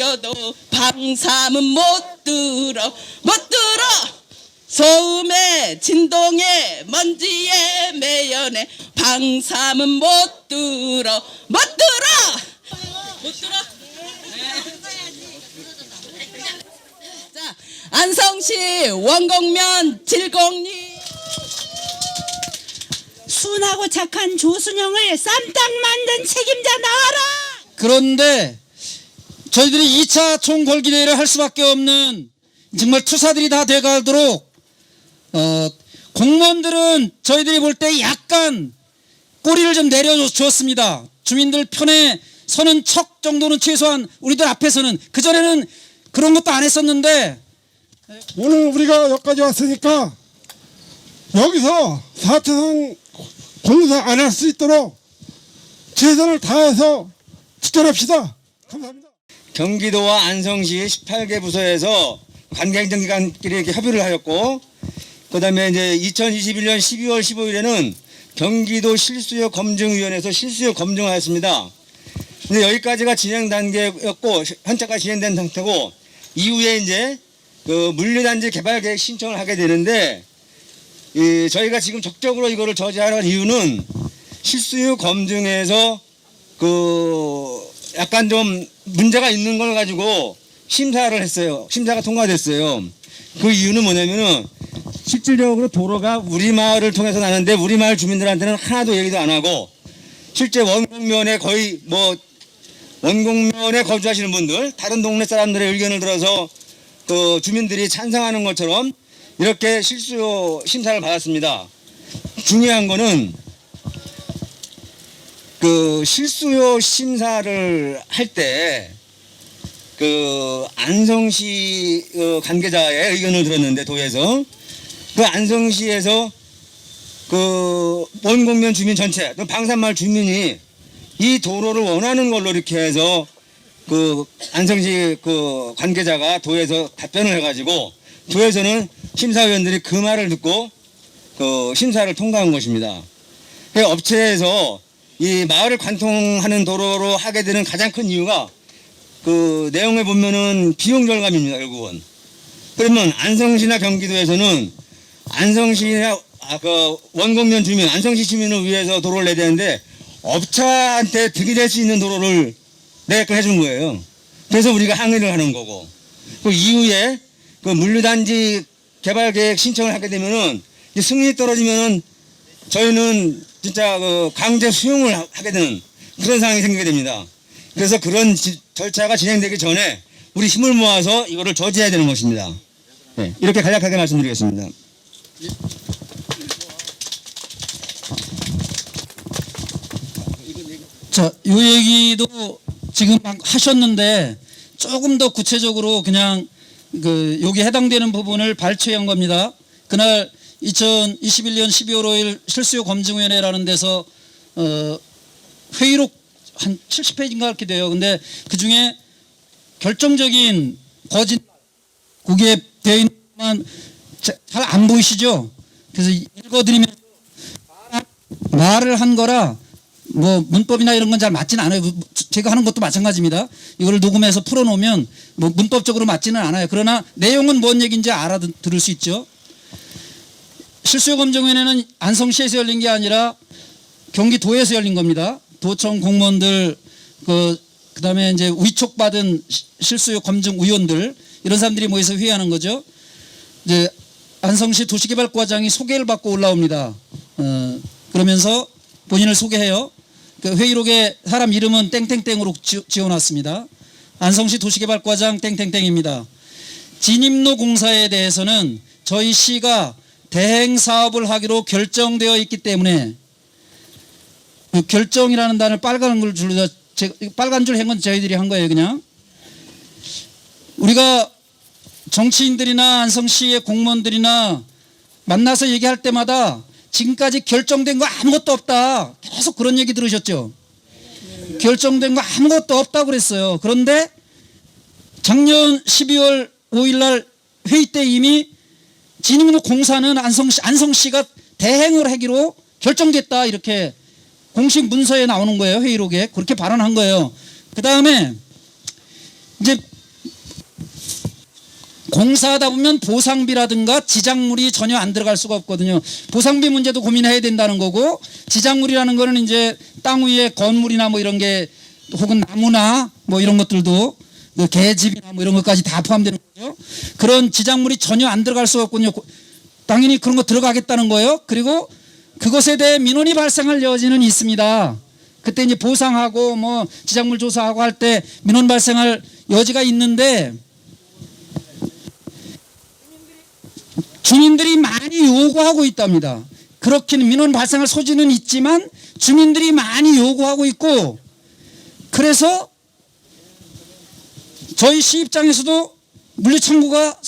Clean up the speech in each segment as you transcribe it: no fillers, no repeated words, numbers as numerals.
외쳐도 방삼은 못 들어 소음에 진동에 먼지에 매연에 방삼은 못 들어 자, 안성시 원곡면 질곡리 순하고 착한 조순영을 쌈딱 만든 책임자 나와라. 그런데 저희들이 2차 총궐기대회를 할 수밖에 없는 정말 투사들이 다 돼가도록 공무원들은 저희들이 볼 때 약간 꼬리를 좀 내려주었습니다. 주민들 편에 서는 척 정도는 최소한 우리들 앞에서는, 그전에는 그런 것도 안 했었는데 오늘 우리가 여기까지 왔으니까 여기서 4차선 공사 안 할 수 있도록 최선을 다해서 지켜냅시다. 감사합니다. 경기도와 안성시 18개 부서에서 관계행정기관끼리 이렇게 협의를 하였고, 그 다음에 이제 2021년 12월 15일에는 경기도 실수요 검증위원회에서 실수요 검증을 하였습니다. 근데 여기까지가 진행 단계였고, 현재까지 진행된 상태고, 이후에 이제 그 물류단지 개발 계획 신청을 하게 되는데, 저희가 지금 적극적으로 이거를 저지하는 이유는 실수요 검증에서 약간 좀 문제가 있는 걸 가지고 심사를 했어요. 심사가 통과됐어요. 그 이유는 뭐냐면은 실질적으로 도로가 우리 마을을 통해서 나는데 우리 마을 주민들한테는 하나도 얘기도 안 하고, 실제 원곡면에 거의 원곡면에 거주하시는 분들, 다른 동네 사람들의 의견을 들어서 그 주민들이 찬성하는 것처럼 이렇게 실수요 심사를 받았습니다. 중요한 거는 그 실수요 심사를 할 때 그 안성시 관계자의 의견을 들었는데, 도에서 그 안성시에서 그 원곡면 주민 전체, 방산마을 주민이 이 도로를 원하는 걸로 이렇게 해서 그 안성시 그 관계자가 도에서 답변을 해가지고, 도에서는 심사위원들이 그 말을 듣고 그 심사를 통과한 것입니다. 그 업체에서 이 마을을 관통하는 도로로 하게 되는 가장 큰 이유가 그 내용에 보면은 비용 절감입니다, 결국은. 그러면 안성시나 경기도에서는 안성시나 그 원곡면 주민, 안성시 주민을 위해서 도로를 내야 되는데 업체한테 득이 될 수 있는 도로를 내게끔 해준 거예요. 그래서 우리가 항의를 하는 거고, 그 이후에 그 물류단지 개발 계획 신청을 하게 되면은 승인이 떨어지면은 저희는 진짜 그 강제 수용을 하게 되는 그런 상황이 생기게 됩니다. 그래서 그런 절차가 진행되기 전에 우리 힘을 모아서 이거를 저지해야 되는 것입니다. 네, 이렇게 간략하게 말씀드리겠습니다. 자, 이 얘기도 지금 막 하셨는데 조금 더 구체적으로 그냥 여기 해당되는 부분을 발췌한 겁니다. 그날 2021년 12월 5일 실수요 검증위원회라는 데서 회의록 한 70페이지인가 그렇게 돼요. 근데 그 중에 결정적인 그게 되어 있는 것만 잘 안 보이시죠? 그래서 읽어드리면 말을 한 거라 뭐 문법이나 이런 건 잘 맞지는 않아요. 제가 하는 것도 마찬가지입니다. 이거를 녹음해서 풀어놓으면 뭐 문법적으로 맞지는 않아요. 그러나 내용은 뭔 얘기인지 알아들을 수 있죠. 실수요 검증위원회는 안성시에서 열린 게 아니라 경기도에서 열린 겁니다. 도청 공무원들 그다음에 이제 위촉받은 실수요 검증위원들, 이런 사람들이 모여서 회의하는 거죠. 이제 안성시 도시개발과장이 소개를 받고 올라옵니다. 그러면서 본인을 소개해요. 그 회의록에 사람 이름은 땡땡땡으로 지어놨습니다. 안성시 도시개발과장 땡땡땡입니다. 진입로 공사에 대해서는 저희 시가 대행 사업을 하기로 결정되어 있기 때문에, 그 결정이라는 단어를 빨간 줄로 빨간 줄 한 건 저희들이 한 거예요. 그냥 우리가 정치인들이나 안성시의 공무원들이나 만나서 얘기할 때마다 지금까지 결정된 거 아무것도 없다, 계속 그런 얘기 들으셨죠? 결정된 거 아무것도 없다고 그랬어요. 그런데 작년 12월 5일 날 회의 때 이미 진입로 공사는 안성시가 대행을 하기로 결정됐다, 이렇게 공식 문서에 나오는 거예요. 회의록에 그렇게 발언한 거예요. 그 다음에 이제 공사하다 보면 보상비라든가 지작물이 전혀 안 들어갈 수가 없거든요. 보상비 문제도 고민해야 된다는 거고, 지작물이라는 거는 이제 땅 위에 건물이나 뭐 이런 게, 혹은 나무나 뭐 이런 것들도, 그 개집이나 뭐 이런 것까지 다 포함되는 거죠. 그런 지작물이 전혀 안 들어갈 수가 없군요. 당연히 그런 거 들어가겠다는 거예요. 그리고 그것에 대해 민원이 발생할 여지는 있습니다. 그때 이제 보상하고 뭐 지작물 조사하고 할 때 민원 발생할 여지가 있는데, 주민들이 많이 요구하고 있답니다. 그렇게는 민원 발생할 소지는 있지만 주민들이 많이 요구하고 있고, 그래서 저희 시 입장에서도 물류창고가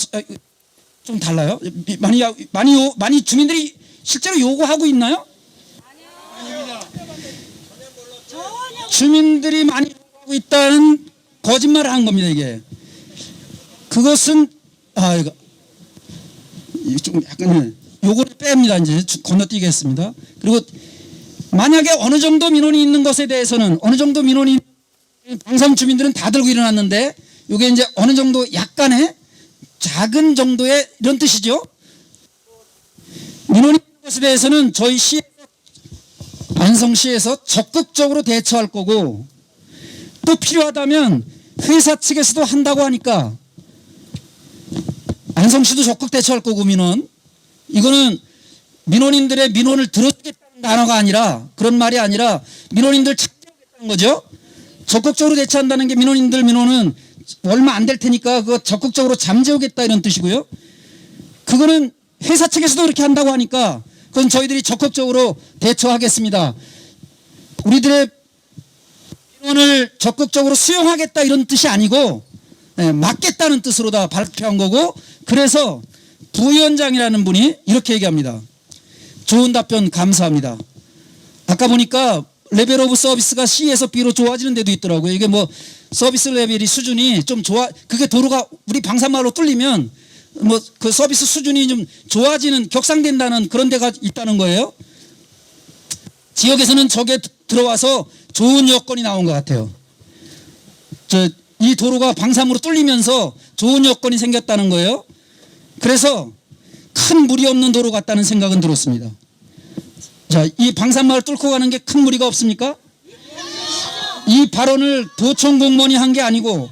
좀 달라요. 많이 주민들이 실제로 요구하고 있나요? 주민들이 많이 요구하고 있다는 거짓말을 한 겁니다. 이게 그것은 이거 좀 약간 요거를 뺍니다. 이제 건너뛰겠습니다. 그리고 만약에 어느 정도 민원이 있는 것에 대해서는, 어느 정도 민원이 방삼 주민들은 다 들고 일어났는데, 이게 이제 어느 정도 약간의 작은 정도의 이런 뜻이죠. 민원이 있는 것에 대해서는 저희 시 안성시에서 적극적으로 대처할 거고, 또 필요하다면 회사 측에서도 한다고 하니까 안성시도 적극 대처할 거고, 민원 이거는 민원인들의 민원을 들어주겠다는 단어가 아니라, 그런 말이 아니라 민원인들 찾아오겠다는 거죠. 적극적으로 대처한다는 게 민원인들 민원은 얼마 안 될 테니까 그거 적극적으로 잠재우겠다 이런 뜻이고요. 그거는 회사 측에서도 그렇게 한다고 하니까 그건 저희들이 적극적으로 대처하겠습니다. 우리들의 민원을 적극적으로 수용하겠다 이런 뜻이 아니고 막겠다는 뜻으로 다 발표한 거고, 그래서 부위원장이라는 분이 이렇게 얘기합니다. 좋은 답변 감사합니다. 아까 보니까 레벨 오브 서비스가 C에서 B로 좋아지는 데도 있더라고요. 이게 뭐 서비스 레벨이 수준이 좀 그게 도로가 우리 방산마을로 뚫리면 뭐 그 서비스 수준이 좀 좋아지는, 격상된다는 그런 데가 있다는 거예요. 지역에서는 저게 들어와서 좋은 여건이 나온 것 같아요. 이 도로가 방삼으로 뚫리면서 좋은 여건이 생겼다는 거예요. 그래서 큰 무리 없는 도로 같다는 생각은 들었습니다. 자, 이 방산마을 뚫고 가는 게 큰 무리가 없습니까? 이 발언을 도청 공무원이 한 게 아니고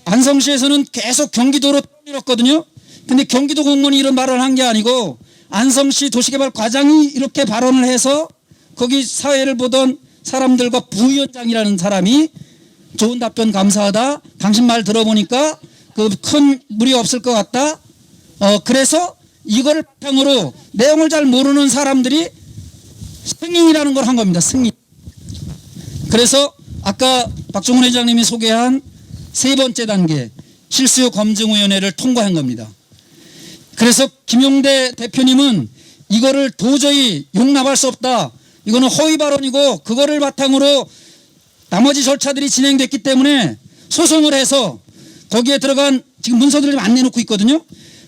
안성시에서는 계속 경기도로 밀었거든요. 근데 경기도 공무원이 이런 발언을 한 게 아니고 안성시 도시개발 과장이 이렇게 발언을 해서 거기 사회를 보던 사람들과 부위원장이라는 사람이 좋은 답변 감사하다. 당신 말 들어보니까 그 큰 무리 없을 것 같다. 그래서 이거를 바탕으로 내용을 잘 모르는 사람들이 승인이라는 걸 한 겁니다. 승인. 그래서 아까 박종훈 회장님이 소개한 세 번째 단계 실수요 검증위원회를 통과한 겁니다. 그래서 김용대 대표님은 이거를 도저히 용납할 수 없다. 이거는 허위 발언이고 그거를 바탕으로 나머지 절차들이 진행됐기 때문에 소송을 해서 거기에 들어간 지금 문서들을 안 내놓고 있거든요.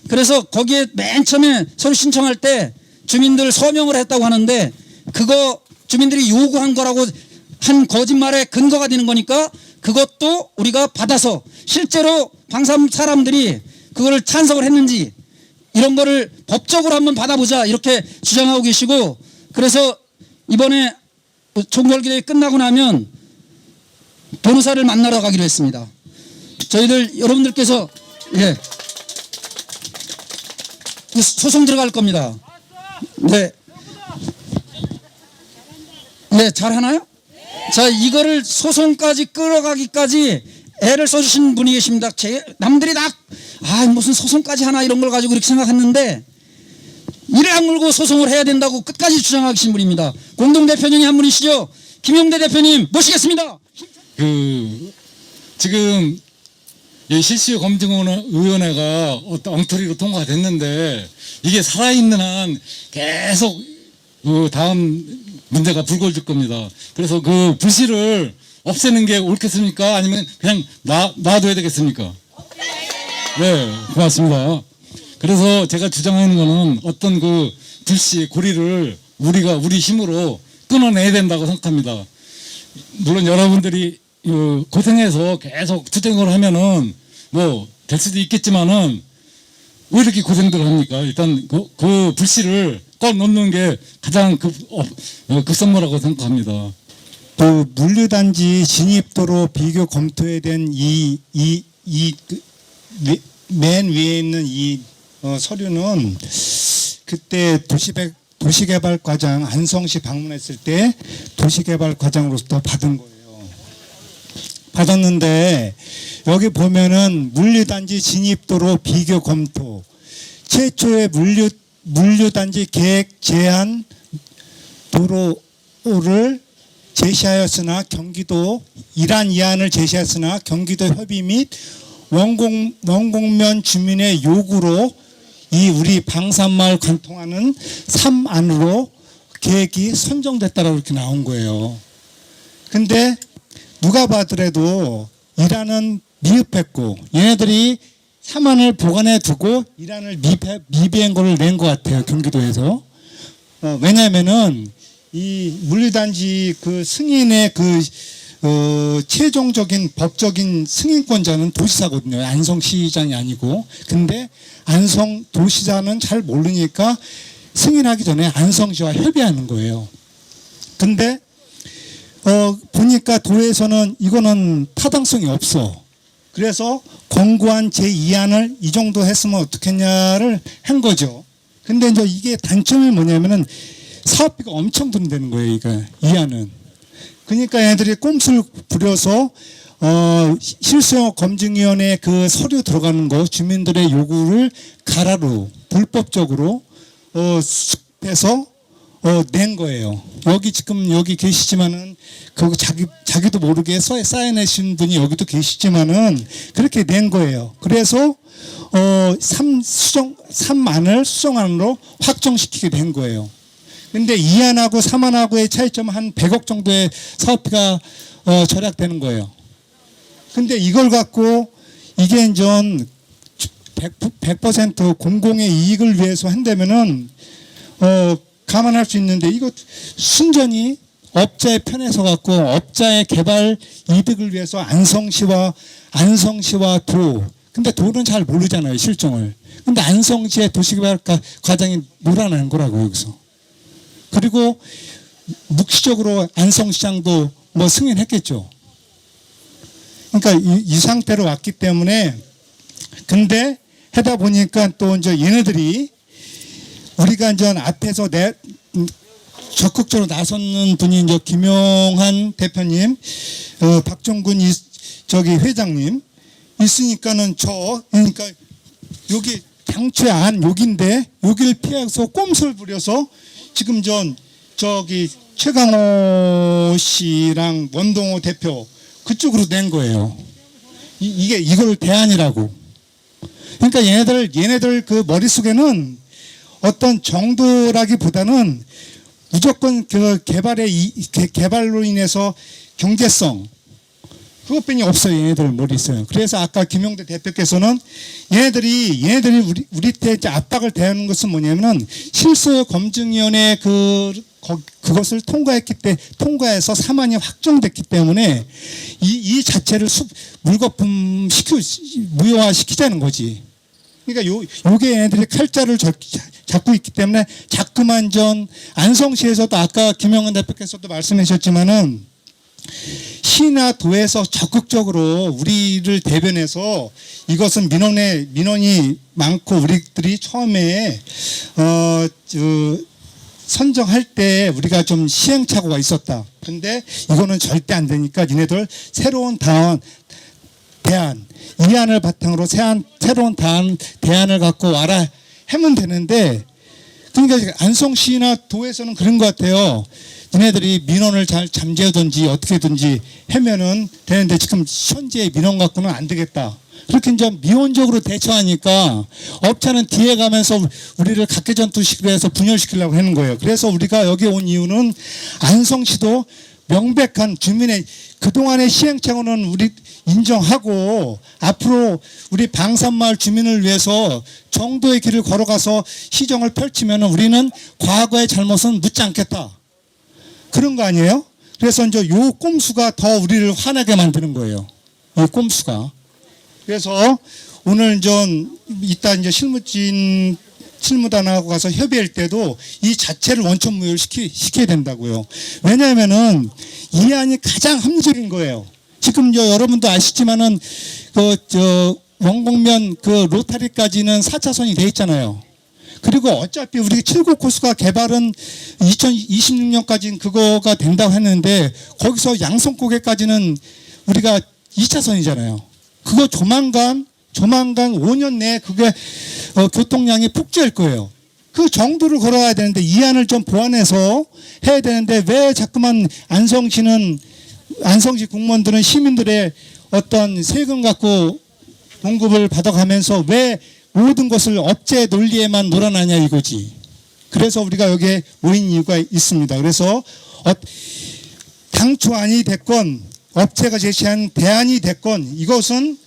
그래서 거기에 맨 처음에 서류 신청할 때 주민들 서명을 했다고 하는데 그거 주민들이 요구한 거라고 한 거짓말의 근거가 되는 거니까 그것도 우리가 받아서 실제로 방삼 사람들이 그거를 찬성을 했는지 이런 거를 법적으로 한번 받아보자 이렇게 주장하고 계시고, 그래서 이번에 총궐기대회 끝나고 나면 변호사를 만나러 가기로 했습니다. 저희들 여러분들께서 소송 들어갈 겁니다. 네, 잘하나요? 자, 이거를 소송까지 끌어가기까지 애를 써주신 분이 계십니다. 남들이 다 무슨 소송까지 하나 이런 걸 가지고 이렇게 생각했는데 이를 악물고 소송을 해야 된다고 끝까지 주장하신 분입니다. 공동대표님이 한 분이시죠. 김용대 대표님 모시겠습니다. 지금 이 실수요 검증위원회가 어떤 엉터리로 통과됐는데 이게 살아있는 한 계속 다음 문제가 불거질 겁니다. 그래서 그 불씨를 없애는 게 옳겠습니까? 아니면 그냥 놔둬야 되겠습니까? 네, 고맙습니다. 그래서 제가 주장하는 거는 어떤 그 불씨 고리를 우리 힘으로 끊어내야 된다고 생각합니다. 물론 여러분들이 고생해서 계속 투쟁을 하면은 뭐 될 수도 있겠지만은 왜 이렇게 고생들 합니까? 일단 그 불씨를 꺼 놓는 게 가장 급선무라고 생각합니다. 그 물류단지 진입도로 비교 검토에 대한 맨 위에 있는 이 서류는 그때 도시개발과장 안성시 방문했을 때 도시개발과장으로부터 받은 거예요. 받았는데 여기 보면은 물류단지 진입도로 비교 검토 최초의 물류단지 계획 제한 도로를 제시하였으나 경기도 이란 이안을 제시했으나 경기도 협의 및 원곡면 주민의 요구로 이 우리 방산마을 관통하는 3안으로 계획이 선정됐다라고 이렇게 나온 거예요. 근데 누가 봐더라도 이란은 미흡했고 얘네들이 3안을 보관해 두고 이란을 미비한 거를 낸 것 같아요. 경기도에서. 왜냐면은 이 물류단지 그 승인의 최종적인 법적인 승인권자는 도시사거든요. 안성시장이 아니고. 근데 안성도시장은 잘 모르니까 승인하기 전에 안성시와 협의하는 거예요. 근데 보니까 도에서는 이거는 타당성이 없어. 그래서 권고안 제2안을 이 정도 했으면 어떻겠냐를 한 거죠. 근데 이제 이게 단점이 뭐냐면은 사업비가 엄청 든다는 거예요, 이 안은. 그러니까 얘네들이 꼼수를 부려서 실수용 검증위원회 그 서류 들어가는 거 주민들의 요구를 가라로 불법적으로 수습해서 낸 거예요. 여기 계시지만은 그 자기도 모르게 쌓여내신 분이 여기도 계시지만은 그렇게 낸 거예요. 그래서 3안을 수정안으로 확정시키게 된 거예요. 근데 2안하고 3안하고의 차이점은 한 100억 정도의 사업비가 절약되는 거예요. 근데 이걸 갖고 이게 이제 100% 공공의 이익을 위해서 한다면은 감안할 수 있는데 이거 순전히 업자의 편에 서 갖고 업자의 개발 이득을 위해서 안성시와 도 근데 도는 잘 모르잖아요, 실정을. 근데 안성시의 도시개발 과장이 몰아낸 거라고 여기서. 그리고 묵시적으로 안성시장도 뭐 승인했겠죠. 그러니까 이 상태로 왔기 때문에 근데 하다 보니까 또 이제 얘네들이 우리가 이제 앞에서 적극적으로 나서는 분이 이제 김용한 대표님, 박종근 회장님 있으니까는 그러니까 여기 당초의 안 여기인데 여기를 피해서 꼼수를 부려서 지금 최강호 씨랑 원동호 대표 그쪽으로 낸 거예요. 이걸 대안이라고. 그러니까 얘네들 그 머릿속에는 어떤 정도라기보다는 무조건 그 개발로 인해서 경제성 그것뿐이 없어요. 얘네들 머릿속에. 그래서 아까 김용대 대표께서는 얘네들이 우리 때 이제 압박을 대하는 것은 뭐냐면은 실소검증위원회 그것을 통과해서 3안이 확정됐기 때문에 이 자체를 물거품 무효화시키자는 거지. 그러니까 요게 얘네들이 칼자를 잡고 있기 때문에 자꾸만 안성시에서도 아까 김영은 대표께서도 말씀하셨지만은 시나 도에서 적극적으로 우리를 대변해서 이것은 민원이 많고 우리들이 처음에 선정할 때 우리가 좀 시행착오가 있었다. 근데 이거는 절대 안 되니까 니네들 새로운 대안, 이 안을 바탕으로 새로운 대안을 갖고 와라 하면 되는데 그러니까 안성시나 도에서는 그런 것 같아요. 니네들이 민원을 잘 잠재우든지 어떻게든지 하면은 되는데 지금 현재 민원 갖고는 안 되겠다. 그렇게 이제 미온적으로 대처하니까 업체는 뒤에 가면서 우리를 각계전투식으로 해서 분열시키려고 하는 거예요. 그래서 우리가 여기 온 이유는 안성시도 명백한 주민의 그동안의 시행착오는 우리 인정하고 앞으로 우리 방산마을 주민을 위해서 정도의 길을 걸어가서 시정을 펼치면 우리는 과거의 잘못은 묻지 않겠다. 그런 거 아니에요? 그래서 이제 요 꼼수가 더 우리를 화나게 만드는 거예요. 이 꼼수가. 그래서 오늘 좀 이따 이제 실무단하고 가서 협의할 때도 이 자체를 원천무효를 시켜야 된다고요. 왜냐하면은 이 안이 가장 합리적인 거예요. 지금 여러분도 아시지만은 원곡면 로타리까지는 4차선이 돼 있잖아요. 그리고 어차피 우리 7구 코스가 개발은 2026년까지는 그거가 된다고 했는데 거기서 양성고개까지는 우리가 2차선이잖아요. 그거 조만간 5년 내에 그게 교통량이 폭주할 거예요. 그 정도를 걸어야 되는데 이 안을 좀 보완해서 해야 되는데 왜 자꾸만 안성시 공무원들은 시민들의 어떤 세금 갖고 봉급을 받아가면서 왜 모든 것을 업체 논리에만 놀아나냐 이거지. 그래서 우리가 여기에 모인 이유가 있습니다. 그래서 당초안이 됐건 업체가 제시한 대안이 됐건 이것은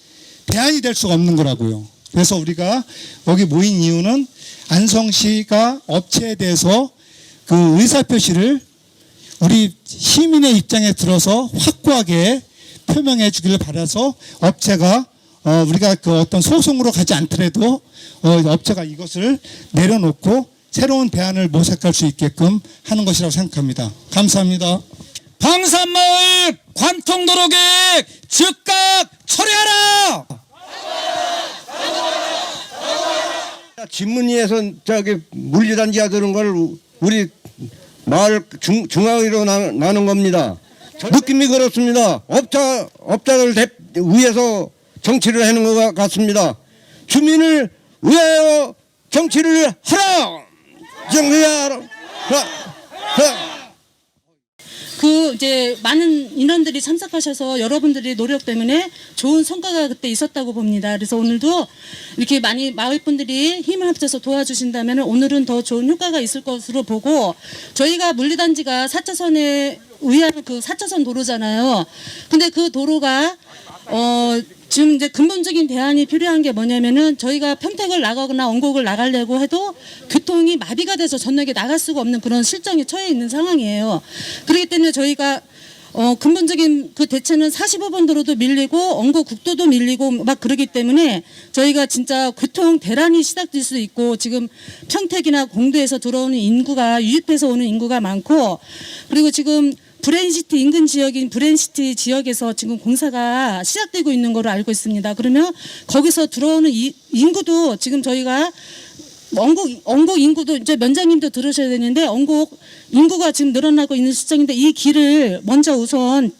대안이 될 수가 없는 거라고요. 그래서 우리가 여기 모인 이유는 안성시가 업체에 대해서 그 의사표시를 우리 시민의 입장에 들어서 확고하게 표명해 주기를 바라서 업체가 우리가 그 어떤 소송으로 가지 않더라도 업체가 이것을 내려놓고 새로운 대안을 모색할 수 있게끔 하는 것이라고 생각합니다. 감사합니다. 방산마을 관통도로 계획 즉각 철회하라. 진문리에서 물류단지가 드는 걸 우리 마을 중앙으로 나눈 겁니다. 느낌이 그렇습니다. 업자를 위해서 정치를 하는 것 같습니다. 주민을 위하여 정치를 하라. 정리하라. 이제 많은 인원들이 참석하셔서 여러분들의 노력 때문에 좋은 성과가 그때 있었다고 봅니다. 그래서 오늘도 이렇게 많이 마을 분들이 힘을 합쳐서 도와주신다면 오늘은 더 좋은 효과가 있을 것으로 보고, 저희가 물류단지가 4차선에 의한 그 4차선 도로잖아요. 근데 그 도로가 지금 이제 근본적인 대안이 필요한 게 뭐냐면은 저희가 평택을 나가거나 원곡을 나가려고 해도 교통이 마비가 돼서 전역에 나갈 수가 없는 그런 실정에 처해 있는 상황이에요. 그렇기 때문에 저희가 근본적인 그 대체는 45번 도로도 밀리고 원곡 국도도 밀리고 막 그러기 때문에 저희가 진짜 교통 대란이 시작될 수 있고, 지금 평택이나 공도에서 들어오는 인구가 유입해서 오는 인구가 많고, 그리고 지금 브랜시티 인근 지역인 브랜시티 지역에서 지금 공사가 시작되고 있는 걸로 알고 있습니다. 그러면 거기서 들어오는 인구도 지금 저희가 원곡 인구도 이제 면장님도 들으셔야 되는데 원곡 인구가 지금 늘어나고 있는 시점인데 이 길을 먼저 우선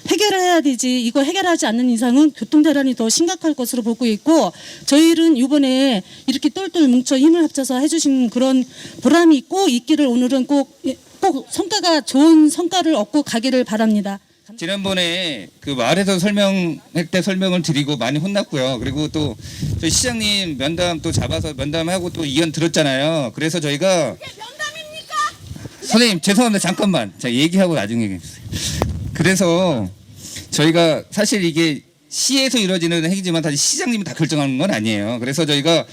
해결을 해야 되지, 이거 해결하지 않는 이상은 교통대란이 더 심각할 것으로 보고 있고, 저희는 이번에 이렇게 똘똘 뭉쳐 힘을 합쳐서 해주신 그런 보람이 있고 있기를 오늘은 꼭 좋은 성과를 얻고 가기를 바랍니다. 지난번에 그 마을에서 설명할 때 설명을 드리고 많이 혼났고요. 그리고 또 저희 시장님 면담 또 잡아서 면담하고 또 의견 들었잖아요. 그래서 저희가 면담입니까? 선생님 죄송합니다. 잠깐만. 자, 얘기하고 나중에 얘기해주세요. 그래서 저희가 사실 이게 시에서 이루어지는 행위지만 사실 시장님이 다 결정하는 건 아니에요. 그래서 저희가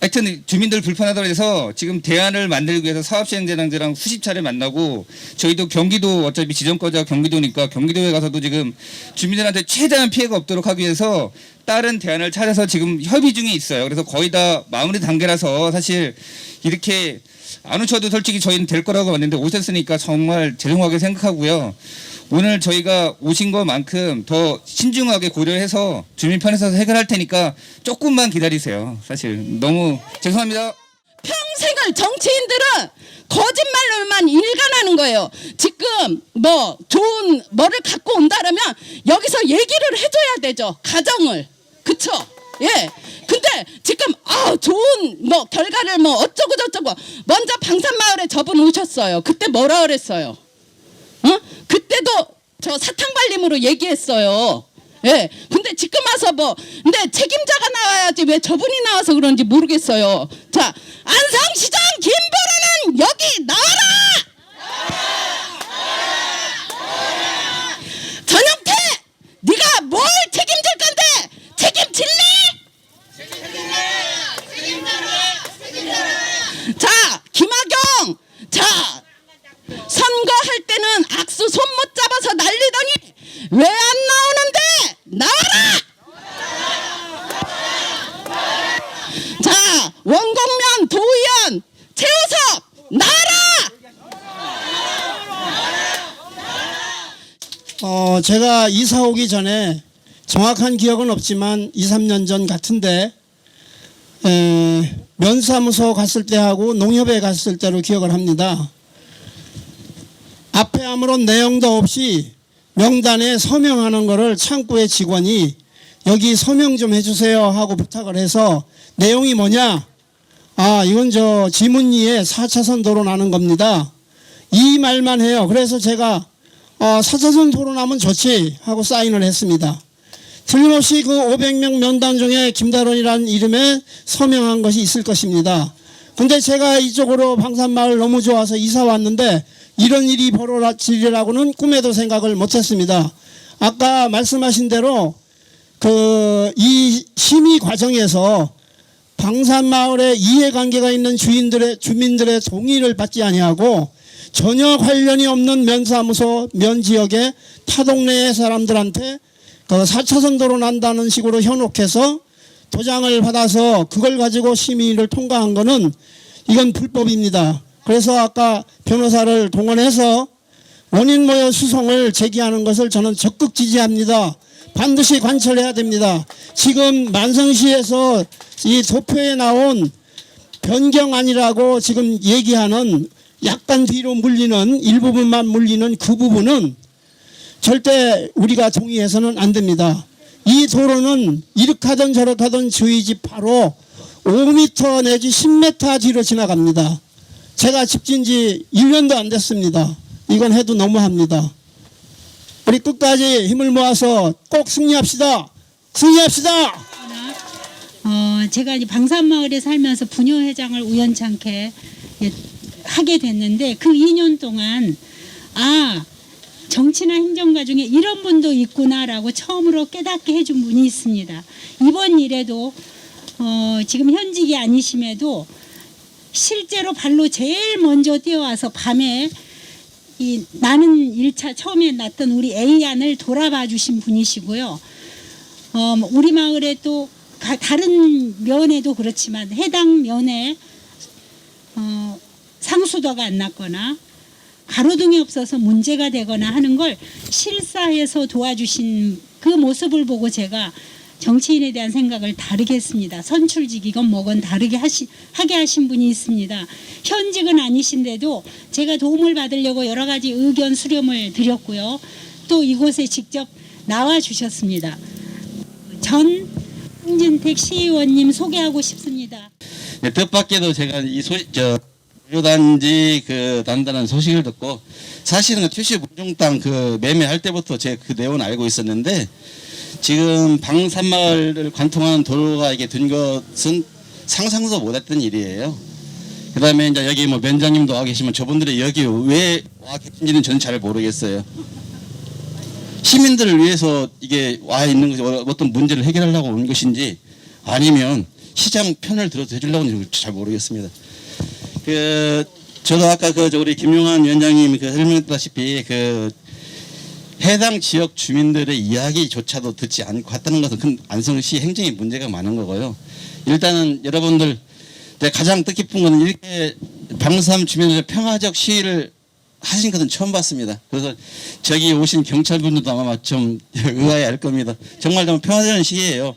하여튼 주민들 불편하다고 해서 지금 대안을 만들기 위해서 사업시행재단지랑 수십 차례 만나고, 저희도 경기도 어차피 지정거주가 경기도니까 경기도에 가서도 지금 주민들한테 최대한 피해가 없도록 하기 위해서 다른 대안을 찾아서 지금 협의 중에 있어요. 그래서 거의 다 마무리 단계라서 사실 이렇게 안 오셔도 솔직히 저희는 될 거라고 봤는데 오셨으니까 정말 죄송하게 생각하고요. 오늘 저희가 오신 것만큼 더 신중하게 고려해서 주민 편에서 해결할 테니까 조금만 기다리세요. 사실 너무 죄송합니다. 평생을 정치인들은 거짓말로만 일관하는 거예요. 지금 뭐 좋은 뭐를 갖고 온다라면 여기서 얘기를 해줘야 되죠. 가정을. 그쵸? 예. 근데 지금 좋은 뭐 결과를 뭐 어쩌고 저쩌고, 먼저 방산마을에 저분 오셨어요. 그때 뭐라 그랬어요? 그때도 저 사탕발림으로 얘기했어요. 예. 근데 지금 와서 근데 책임자가 나와야지 왜 저분이 나와서 그런지 모르겠어요. 자, 안성시장 김보라는 여기 나와라! 전영태! 네가 뭘 책임질 건데? 책임질래? 자, 김학영! 자, 선거할 때는 악수 손 못 잡아서 난리더니 왜 안 나오는데? 나와라! 제가 이사 오기 전에 정확한 기억은 없지만 2, 3년 전 같은데 면사무소 갔을 때하고 농협에 갔을 때로 기억을 합니다. 앞에 아무런 내용도 없이 명단에 서명하는 거를 창구의 직원이 여기 서명 좀 해주세요 하고 부탁을 해서 내용이 뭐냐? 아, 이건 저 지문리에 4차선 도로 나는 겁니다. 이 말만 해요. 그래서 제가 4차선 도로 나면 좋지 하고 사인을 했습니다. 틀림없이 그 500명 명단 중에 김다론이라는 이름에 서명한 것이 있을 것입니다. 근데 제가 이쪽으로 방산마을 너무 좋아서 이사 왔는데 이런 일이 벌어지리라고는 꿈에도 생각을 못했습니다. 아까 말씀하신 대로 이 심의 과정에서 방산마을에 이해관계가 있는 주민들의 동의를 받지 아니하고 전혀 관련이 없는 면사무소 면지역의 타 동네의 사람들한테 4차선 도로 난다는 식으로 현혹해서 도장을 받아서 그걸 가지고 심의를 통과한 거는 이건 불법입니다. 그래서 아까 변호사를 동원해서 원인 모여 수송을 제기하는 것을 저는 적극 지지합니다. 반드시 관철해야 됩니다. 지금 만성시에서 이 도표에 나온 변경안이라고 지금 얘기하는 약간 뒤로 물리는 일부분만 물리는 그 부분은 절대 우리가 동의해서는 안 됩니다. 이 도로는 이렇게 하든 저렇게 하든 저희 집 바로 5m 내지 10m 뒤로 지나갑니다. 제가 집 지은 지 1년도 안 됐습니다. 이건 해도 너무합니다. 우리 끝까지 힘을 모아서 꼭 승리합시다. 승리합시다. 제가 이제 방산마을에 살면서 부녀회장을 우연찮게 하게 됐는데 그 2년 동안 정치나 행정가 중에 이런 분도 있구나라고 처음으로 깨닫게 해준 분이 있습니다. 이번 일에도 지금 현직이 아니심에도 실제로 발로 제일 먼저 뛰어와서 밤에 나는 1차 처음에 났던 우리 A안을 돌아봐 주신 분이시고요. 우리 마을에 또 다른 면에도 그렇지만 해당 면에 상수도가 안 났거나 가로등이 없어서 문제가 되거나 하는 걸 실사해서 도와주신 그 모습을 보고 제가 정치인에 대한 생각을 다르게 했습니다. 선출직이건 뭐건 다르게 하게 하신 분이 있습니다. 현직은 아니신데도 제가 도움을 받으려고 여러 가지 의견 수렴을 드렸고요. 또 이곳에 직접 나와 주셨습니다. 전 홍진택 시의원님 소개하고 싶습니다. 네, 뜻밖에도 제가 이 무료단지 난다는 소식을 듣고 사실은 TC 문중 땅 매매할 때부터 제가 그 내용은 알고 있었는데 지금 방산마을을 관통하는 도로가 이게 된 것은 상상도 못했던 일이에요. 그다음에 이제 여기 뭐 면장님도 와 계시면 저분들이 여기 왜 와 계신지는 저는 잘 모르겠어요. 시민들을 위해서 이게 와 있는 것이 어떤 문제를 해결하려고 온 것인지 아니면 시장 편을 들어서 해주려고는 잘 모르겠습니다. 저도 아까 우리 김용환 위원장님이 설명했다시피 해당 지역 주민들의 이야기조차도 듣지 않고 갔다는 것은 안성시 행정에 문제가 많은 거고요. 일단은 여러분들 가장 뜻깊은 것은 이렇게 방산 주민들의 평화적 시위를 하신 것은 처음 봤습니다. 그래서 저기 오신 경찰분들도 아마 좀 의아해할 겁니다. 정말 너무 평화적인 시위예요.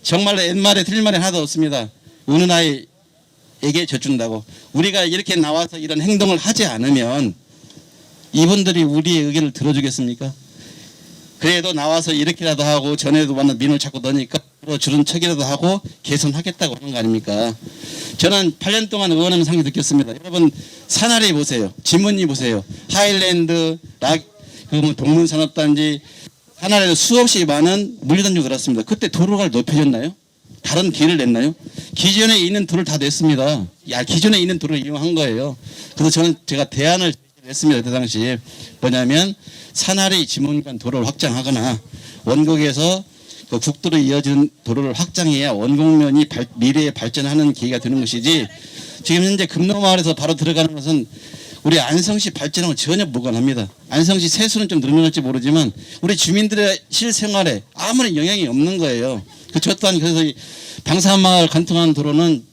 정말로 옛말에 틀린 말이 하나도 없습니다. 어느 나이에게 져준다고. 우리가 이렇게 나와서 이런 행동을 하지 않으면 이분들이 우리의 의견을 들어주겠습니까? 그래도 나와서 이렇게라도 하고 전에도 만나 민을 자꾸 넣으니까 주는 척이라도 하고 개선하겠다고 하는 거 아닙니까? 저는 8년 동안 의원하는 상이 느꼈습니다. 여러분 산하리 보세요. 지문리 보세요. 하일랜드, 동문산업단지 산하리에도 수없이 많은 물류단지가 들었습니다. 그때 도로가 높여졌나요? 다른 길을 냈나요? 기존에 있는 도로를 다 냈습니다. 기존에 있는 도로를 이용한 거예요. 그래서 제가 대안을 했습니다. 그때 당시에 뭐냐면 산하리 지문간 도로를 확장하거나 원곡에서 국도로 이어진 도로를 확장해야 원곡면이 미래에 발전하는 기회가 되는 것이지 지금 현재 금로마을에서 바로 들어가는 것은 우리 안성시 발전하고 전혀 무관합니다. 안성시 세수는 좀 늘어날지 모르지만 우리 주민들의 실생활에 아무런 영향이 없는 거예요. 저 또한 그래서 방산마을 관통하는 도로는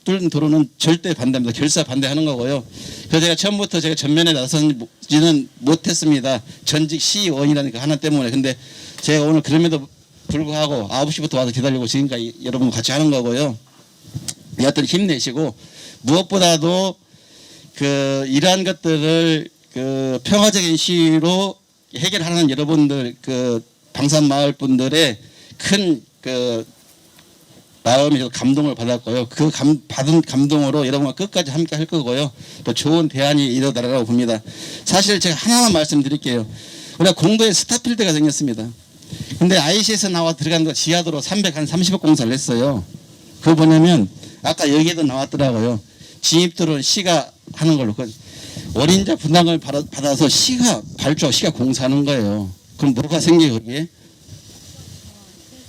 뚫는 도로는 절대 반대합니다. 결사 반대하는 거고요. 그래서 제가 처음부터 제가 전면에 나서지는 못했습니다. 전직 시의원이라는 그 하나 때문에. 근데 제가 오늘 그럼에도 불구하고 9시부터 와서 기다리고 지금까지 여러분 같이 하는 거고요. 여하튼 힘내시고 무엇보다도 그 이러한 것들을 그 평화적인 시위로 해결하는 여러분들 그 방산 마을 분들의 큰 그 마음이 감동을 받았고요. 그 받은 감동으로 여러분과 끝까지 함께 할 거고요. 또 좋은 대안이 이뤄나가라고 봅니다. 사실 제가 하나만 말씀드릴게요. 우리가 공도에 스타필드가 생겼습니다. 근데 IC에서 나와 들어간 거 지하도로 330억 공사를 했어요. 그거 뭐냐면 아까 여기에도 나왔더라고요. 진입도로는 시가 하는 걸로. 어린자 분담을 받아서 시가 발주하고 시가 공사하는 거예요. 그럼 뭐가 생겨요, 거기에?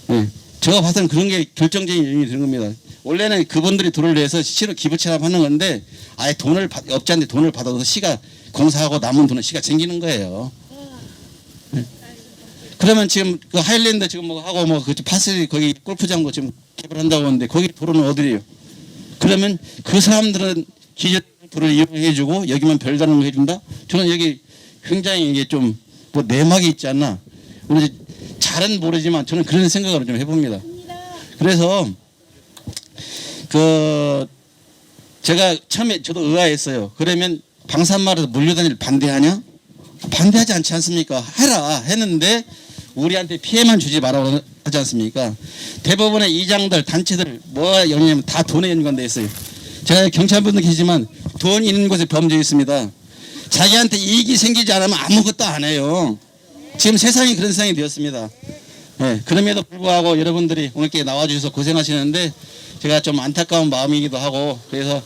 네. 제가 봐서는 그런 게 결정적인 의미가 되는 겁니다. 원래는 그분들이 돈을 내서 시로 기부 체납하는 건데 아예 업자한테 돈을 받아서 시가 공사하고 남은 돈은 시가 챙기는 거예요. 네. 그러면 지금 그 하일랜드 지금 뭐 하고 뭐 그 파슬리 거기 골프장도 지금 개발한다고 하는데 거기 도로는 어디래요? 그러면 그 사람들은 기존 도로를 이용해주고 여기만 별다른 거 해준다? 저는 여기 굉장히 이게 좀 뭐 내막이 있지 않나? 우리 잘은 모르지만 저는 그런 생각을 좀 해봅니다. 그래서 그 제가 처음에 저도 의아했어요. 그러면 방산마을에서 물류단위를 반대하냐? 반대하지 않지 않습니까? 해라 했는데 우리한테 피해만 주지 말라고 하지 않습니까? 대부분의 이장들 단체들 뭐가 영향이냐면 다 돈에 연관돼 있어요. 제가 경찰분들 계시지만 돈 있는 곳에 범죄 있습니다. 자기한테 이익이 생기지 않으면 아무것도 안 해요. 지금 세상이 그런 세상이 되었습니다. 네, 그럼에도 불구하고 여러분들이 오늘께 나와주셔서 고생하시는데 제가 좀 안타까운 마음이기도 하고 그래서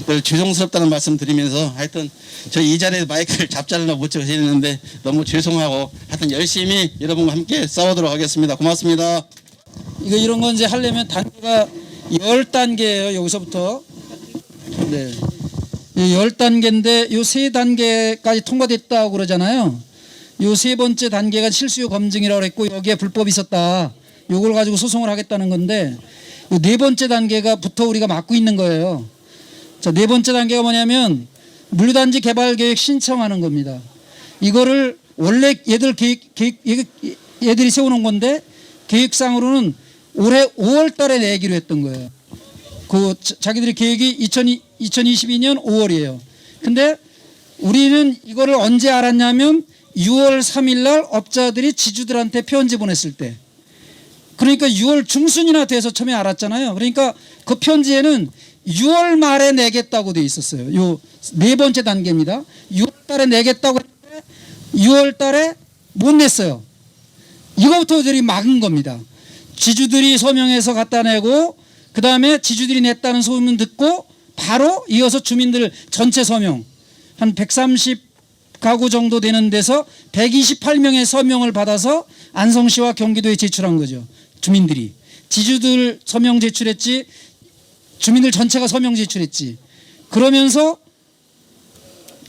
늘 죄송스럽다는 말씀 드리면서 하여튼 저 이 자리에 마이크를 잡자려고 못 하시는데 너무 죄송하고 하여튼 열심히 여러분과 함께 싸우도록 하겠습니다. 고맙습니다. 이런 건 이제 하려면 단계가 10단계예요. 여기서부터. 네. 10단계인데 요 3단계까지 통과됐다고 그러잖아요. 요 3번째 단계가 실수요 검증이라고 했고 여기에 불법이 있었다. 요걸 가지고 소송을 하겠다는 건데 요 4번째 단계가부터 우리가 맡고 있는 거예요. 자, 4번째 단계가 뭐냐면 물류단지 개발 계획 신청하는 겁니다. 이거를 원래 얘들이 세워놓은 건데 계획상으로는 올해 5월 달에 내기로 했던 거예요. 그 자기들의 계획이 2022년 5월이에요. 근데 우리는 이거를 언제 알았냐면 6월 3일 날 업자들이 지주들한테 편지 보냈을 때. 그러니까 6월 중순이나 돼서 처음에 알았잖아요. 그러니까 그 편지에는 6월 말에 내겠다고 돼 있었어요. 요 4번째 단계입니다. 6월 달에 내겠다고 했는데 6월 달에 못 냈어요. 이거부터 저들이 막은 겁니다. 지주들이 서명해서 갖다 내고 그 다음에 지주들이 냈다는 소문 듣고 바로 이어서 주민들 전체 서명 한 130가구 정도 되는 데서 128명의 서명을 받아서 안성시와 경기도에 제출한 거죠. 주민들이. 지주들 서명 제출했지 주민들 전체가 서명 제출했지. 그러면서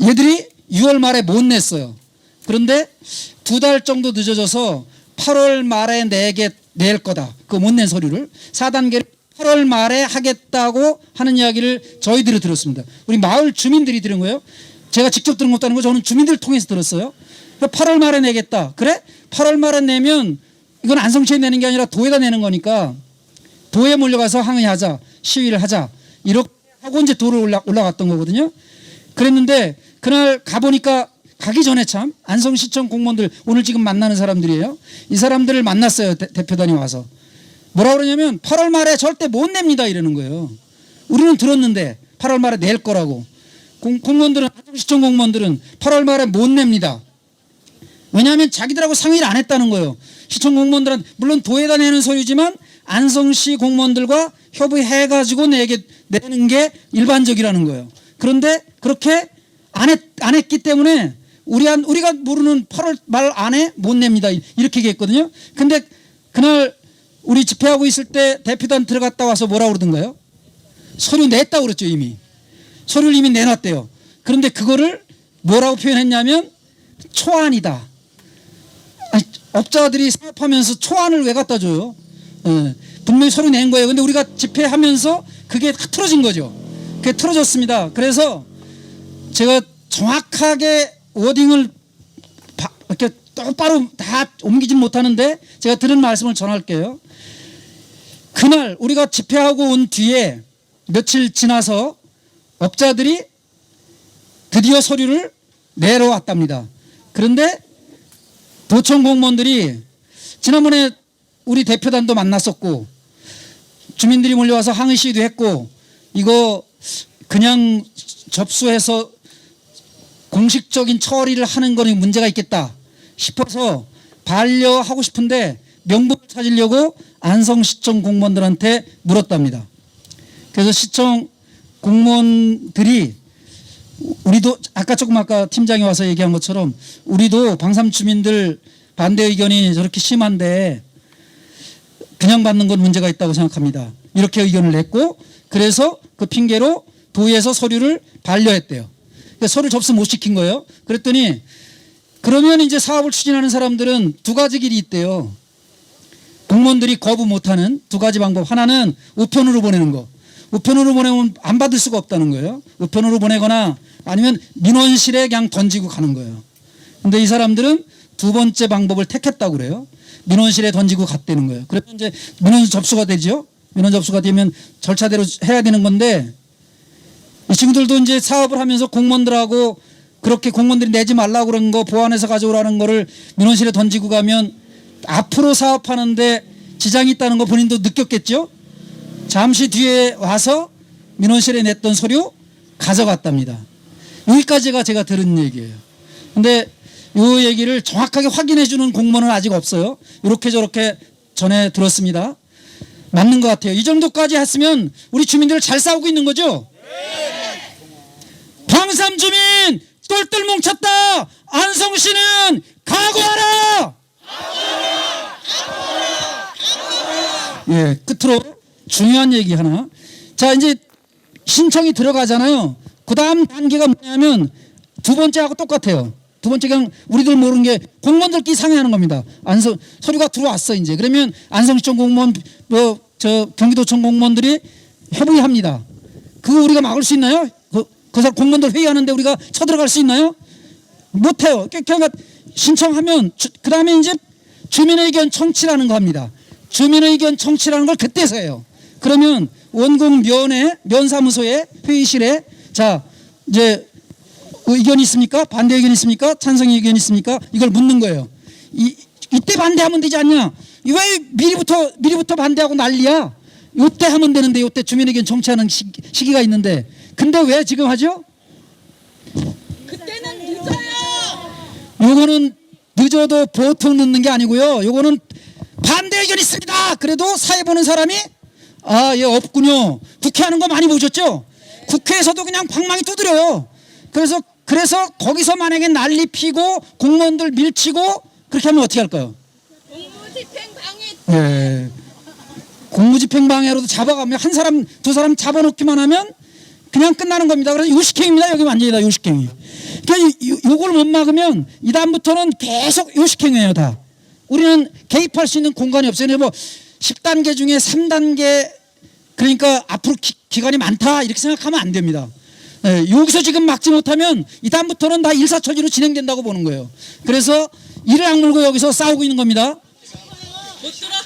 얘들이 6월 말에 못 냈어요. 그런데 2달 정도 늦어져서 8월 말에 낼 거다. 그 못 낸 서류를 4단계를 8월 말에 하겠다고 하는 이야기를 저희들이 들었습니다. 우리 마을 주민들이 들은 거예요. 제가 직접 들은 것도 아니고 저는 주민들 통해서 들었어요. 8월 말에 내겠다. 그래? 8월 말에 내면 이건 안성시에 내는 게 아니라 도에다 내는 거니까 도에 몰려가서 항의하자. 시위를 하자. 이렇게 하고 이제 도로 올라갔던 거거든요. 그랬는데 그날 가보니까 가기 전에 참 안성시청 공무원들 오늘 지금 만나는 사람들이에요. 이 사람들을 만났어요. 대표단이 와서. 뭐라 그러냐면 8월 말에 절대 못 냅니다 이러는 거예요. 우리는 들었는데 8월 말에 낼 거라고. 공무원들은 시청 공무원들은 8월 말에 못 냅니다. 왜냐하면 자기들하고 상의를 안 했다는 거예요. 시청 공무원들은 물론 도에다 내는 소유지만 안성시 공무원들과 협의해가지고 내는 게 일반적이라는 거예요. 그런데 그렇게 안 했기 때문에 우리가 모르는 8월 말 안에 못 냅니다 이렇게 얘기했거든요. 근데 그날 우리 집회하고 있을 때 대표단 들어갔다 와서 뭐라고 그러던가요? 서류 냈다고 그랬죠 이미. 서류를 이미 내놨대요. 그런데 그거를 뭐라고 표현했냐면 초안이다. 아니, 업자들이 사업하면서 초안을 왜 갖다 줘요? 분명히 서류 낸 거예요. 근데 우리가 집회하면서 그게 다 틀어진 거죠. 그게 틀어졌습니다. 그래서 제가 정확하게 워딩을 이렇게 똑바로 다 옮기진 못하는데 제가 들은 말씀을 전할게요. 그날 우리가 집회하고 온 뒤에 며칠 지나서 업자들이 드디어 서류를 내려왔답니다. 그런데 도청 공무원들이 지난번에 우리 대표단도 만났었고 주민들이 몰려와서 항의 시위도 했고 이거 그냥 접수해서 공식적인 처리를 하는 거는 문제가 있겠다 싶어서 반려하고 싶은데 명분을 찾으려고 안성시청 공무원들한테 물었답니다. 그래서 시청 공무원들이 우리도 아까 팀장이 와서 얘기한 것처럼 우리도 방삼 주민들 반대 의견이 저렇게 심한데 그냥 받는 건 문제가 있다고 생각합니다. 이렇게 의견을 냈고 그래서 그 핑계로 도에서 서류를 반려했대요. 그러니까 서류 접수 못 시킨 거예요. 그랬더니 그러면 이제 사업을 추진하는 사람들은 두 가지 길이 있대요. 공무원들이 거부 못하는 두 가지 방법. 하나는 우편으로 보내는 거. 우편으로 보내면 안 받을 수가 없다는 거예요. 우편으로 보내거나 아니면 민원실에 그냥 던지고 가는 거예요. 근데 이 사람들은 두 번째 방법을 택했다고 그래요. 민원실에 던지고 갔다는 거예요. 그러면 이제 민원 접수가 되죠. 민원 접수가 되면 절차대로 해야 되는 건데 이 친구들도 이제 사업을 하면서 공무원들하고 그렇게 공무원들이 내지 말라고 그런 거 보완해서 가져오라는 거를 민원실에 던지고 가면 앞으로 사업하는데 지장이 있다는 거 본인도 느꼈겠죠. 잠시 뒤에 와서 민원실에 냈던 서류 가져갔답니다. 여기까지가 제가 들은 얘기예요. 근데 이 얘기를 정확하게 확인해 주는 공무원은 아직 없어요. 이렇게 저렇게 전해 들었습니다. 맞는 것 같아요. 이 정도까지 했으면 우리 주민들 잘 싸우고 있는 거죠? 방삼 주민 똘똘 뭉쳤다. 안성시는 각오하라. 예, 끝으로 중요한 얘기 하나. 자, 이제 신청이 들어가잖아요. 그 다음 단계가 뭐냐면 두 번째하고 똑같아요. 두 번째 그냥 우리들 모르는 게 공무원들끼리 상의하는 겁니다. 서류가 들어왔어 이제. 그러면 안성시청 공무원, 경기도청 공무원들이 협의합니다. 그거 우리가 막을 수 있나요? 그 공무원들 회의하는데 우리가 쳐들어갈 수 있나요? 못해요. 그러니까 신청하면 그 다음에 이제 주민의견 청취라는 거 합니다. 주민의견 청취라는 걸 그때서 해요. 그러면 원공 면사무소에 회의실에 자 이제 의견이 있습니까? 반대 의견이 있습니까? 찬성 의견이 있습니까? 이걸 묻는 거예요. 이때 반대하면 되지 않냐? 왜 미리부터 반대하고 난리야? 이때 하면 되는데 이때 주민의견 청취하는 시기가 있는데 근데 왜 지금 하죠? 그때는 늦어요. 요거는 늦어도 보통 늦는 게 아니고요. 요거는 반대 의견이 있습니다. 그래도 사회 보는 사람이 얘 없군요. 국회 하는 거 많이 보셨죠? 국회에서도 그냥 방망이 두드려요. 그래서 거기서 만약에 난리 피고 공무원들 밀치고 그렇게 하면 어떻게 할까요? 공무집행 방해. 예. 공무집행 방해로도 잡아가면 한 사람 두 사람 잡아놓기만 하면 그냥 끝나는 겁니다. 그래서 요식행위입니다. 여기 완전히 다 요식행위. 그러니까 요걸 못 막으면 이 다음부터는 계속 요식행위예요 다. 우리는 개입할 수 있는 공간이 없어요. 뭐 10단계 중에 3단계 그러니까 앞으로 기간이 많다 이렇게 생각하면 안 됩니다. 예, 여기서 지금 막지 못하면 이 다음부터는 다 일사천리로 진행된다고 보는 거예요. 그래서 이를 악물고 여기서 싸우고 있는 겁니다. 못 들어.